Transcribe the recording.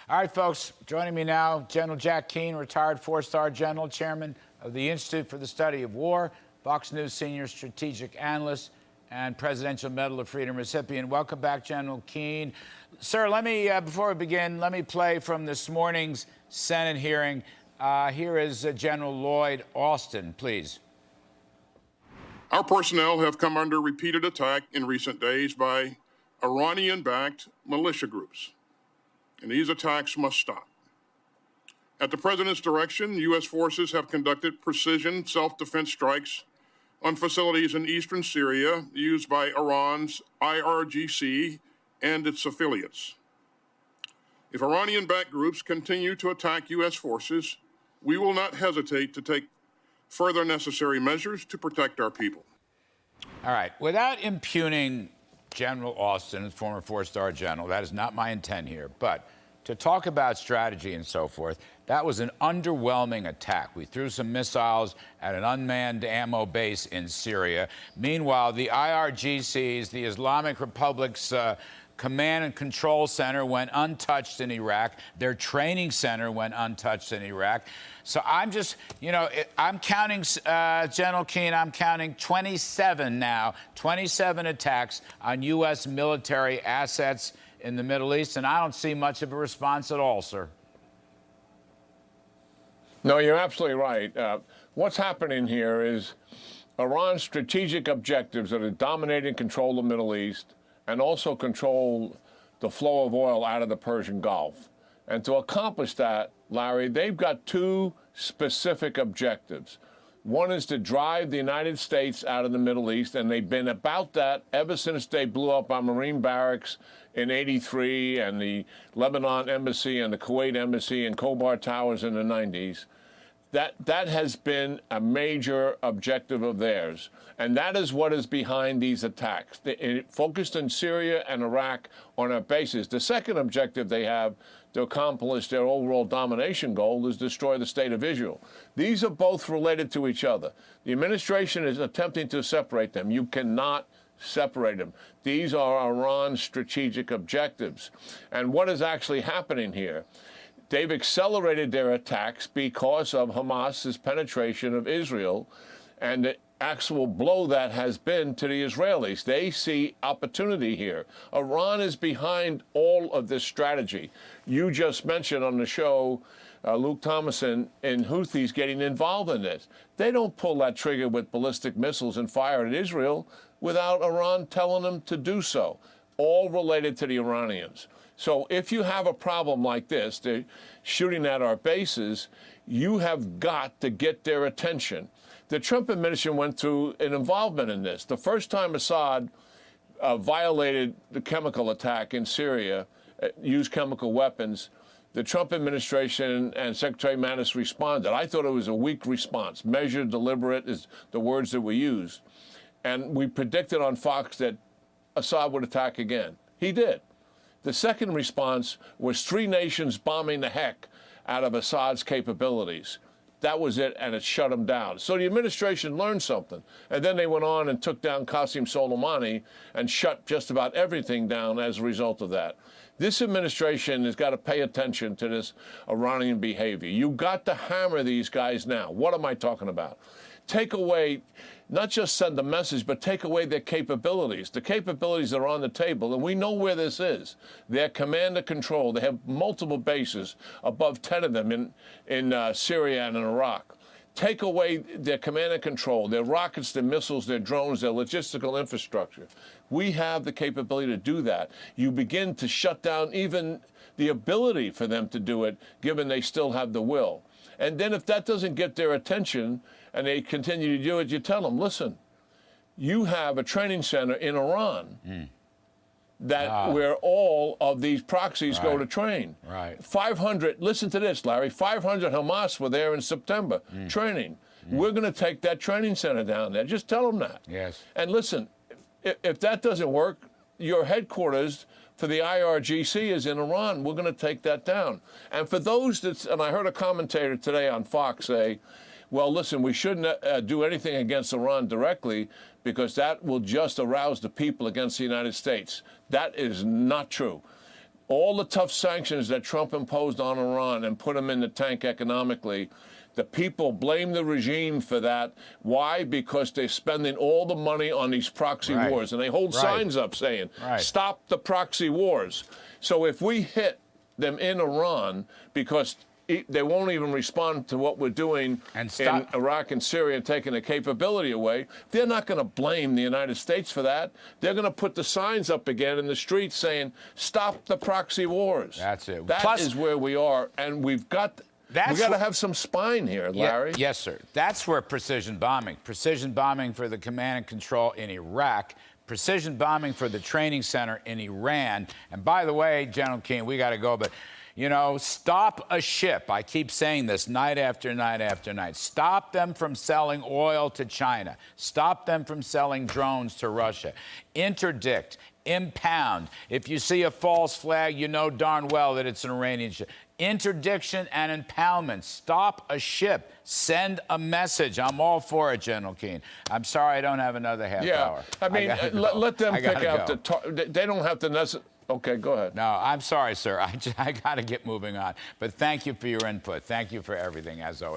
All right, folks, joining me now, General Jack Keane, retired four-star general, chairman of the Institute for the Study of War, Fox News senior strategic analyst, and Presidential Medal of Freedom recipient. Welcome back, General Keane. Sir, let me, before we begin, let me play from this morning's Senate hearing. Here is General Lloyd Austin, please. Our personnel have come under repeated attack in recent days by Iranian-backed militia groups, and these attacks must stop. At the President's direction, U.S. forces have conducted precision self-defense strikes on facilities in eastern Syria used by Iran's IRGC and its affiliates. If Iranian-backed groups continue to attack U.S. forces, we will not hesitate to take further necessary measures to protect our people. All right. Without impugning General Austin, former four-star general, that is not my intent here, but to talk about strategy and so forth, that was an underwhelming attack. We threw some missiles at an unmanned ammo base in Syria. Meanwhile, the IRGC's, the Islamic Republic's command and control center went untouched in Iraq. Their training center went untouched in Iraq. So I'm just, I'm counting, General Keane, I'm counting 27 now, 27 attacks on U.S. military assets in the Middle East, and I don't see much of a response at all, sir. No, you're absolutely right. What's happening here is Iran's strategic objectives are to dominate and control the Middle East and also control the flow of oil out of the Persian Gulf. And to accomplish that, Larry, they've got two specific objectives. One is to drive the United States out of the Middle East, and they've been about that ever since they blew up our Marine barracks in '83 and the Lebanon embassy and the Kuwait embassy and Khobar Towers in the '90s. That has been a major objective of theirs, and that is what is behind these attacks. It focused in Syria and Iraq on our bases. The second objective they have to accomplish their overall domination goal is destroy the state of Israel. These are both related to each other. The administration is attempting to separate them. You cannot separate them. These are Iran's strategic objectives. And what is actually happening here? They've accelerated their attacks because of Hamas's penetration of Israel and the actual blow that has been to the Israelis. They see opportunity here. Iran is behind all of this strategy. You just mentioned on the show Luke Thomason and Houthis getting involved in this. They don't pull that trigger with ballistic missiles and fire at Israel without Iran telling them to do so, all related to the Iranians. So if you have a problem like this, they're shooting at our bases, you have got to get their attention. The Trump administration went through an involvement in this. The first time Assad violated the chemical attack in Syria, used chemical weapons, the Trump administration and Secretary Mattis responded. I thought it was a weak response. Measured, deliberate is the words that we used. And we predicted on Fox that Assad would attack again. He did. The second response was three nations bombing the heck out of Assad's capabilities. That was it, and it shut him down. So the administration learned something. And then they went on and took down Qasem Soleimani and shut just about everything down as a result of that. This administration has got to pay attention to this Iranian behavior. You've got to hammer these guys now. What am I talking about? Take away, not just send a message, but take away their capabilities. The capabilities are on the table, and we know where this is. Their command and control. They have multiple bases, above 10 of them in Syria and in Iraq. Take away their command and control, their rockets, their missiles, their drones, their logistical infrastructure. We have the capability to do that. You begin to shut down even the ability for them to do it, given they still have the will. And then if that doesn't get their attention and they continue to do it, you tell them, listen, you have a training center in Iran where all of these proxies go to train. 500, listen to this, Larry, 500 Hamas were there in September training. We're going to take that training center down there. Just tell them that. Yes. And listen, if that doesn't work, your headquarters for the IRGC is in Iran. We're going to take that down. And for those and I heard a commentator today on Fox say, well, listen, we shouldn't do anything against Iran directly because that will just arouse the people against the United States. That is not true. all the tough sanctions that Trump imposed on Iran and put them in the tank economically, the people blame the regime for that. Why? Because they're spending all the money on these proxy wars. And they hold signs up saying, stop the proxy wars. So if we hit them in Iran, because they won't even respond to what we're doing in Iraq and Syria and taking the capability away, they're not going to blame the United States for that. They're going to put the signs up again in the streets saying, stop the proxy wars. That's it. That is where we are, and we've got to have some spine here, Larry. Yes, sir. That's where precision bombing for the command and control in Iraq, precision bombing for the training center in Iran. And by the way, General Keane, we got to go, but you know, stop a ship. I keep saying this night after night after night. Stop them from selling oil to China. Stop them from selling drones to Russia. Interdict, impound. If you see a false flag, you know darn well that it's an Iranian ship. Interdiction and impoundment. Stop a ship. Send a message. I'm all for it, General Keane. I'm sorry I don't have another half hour. I mean, let them pick out they don't have to necessarily. Okay, go ahead. No, I'm sorry, sir. I got to get moving on. But thank you for your input. Thank you for everything, as always.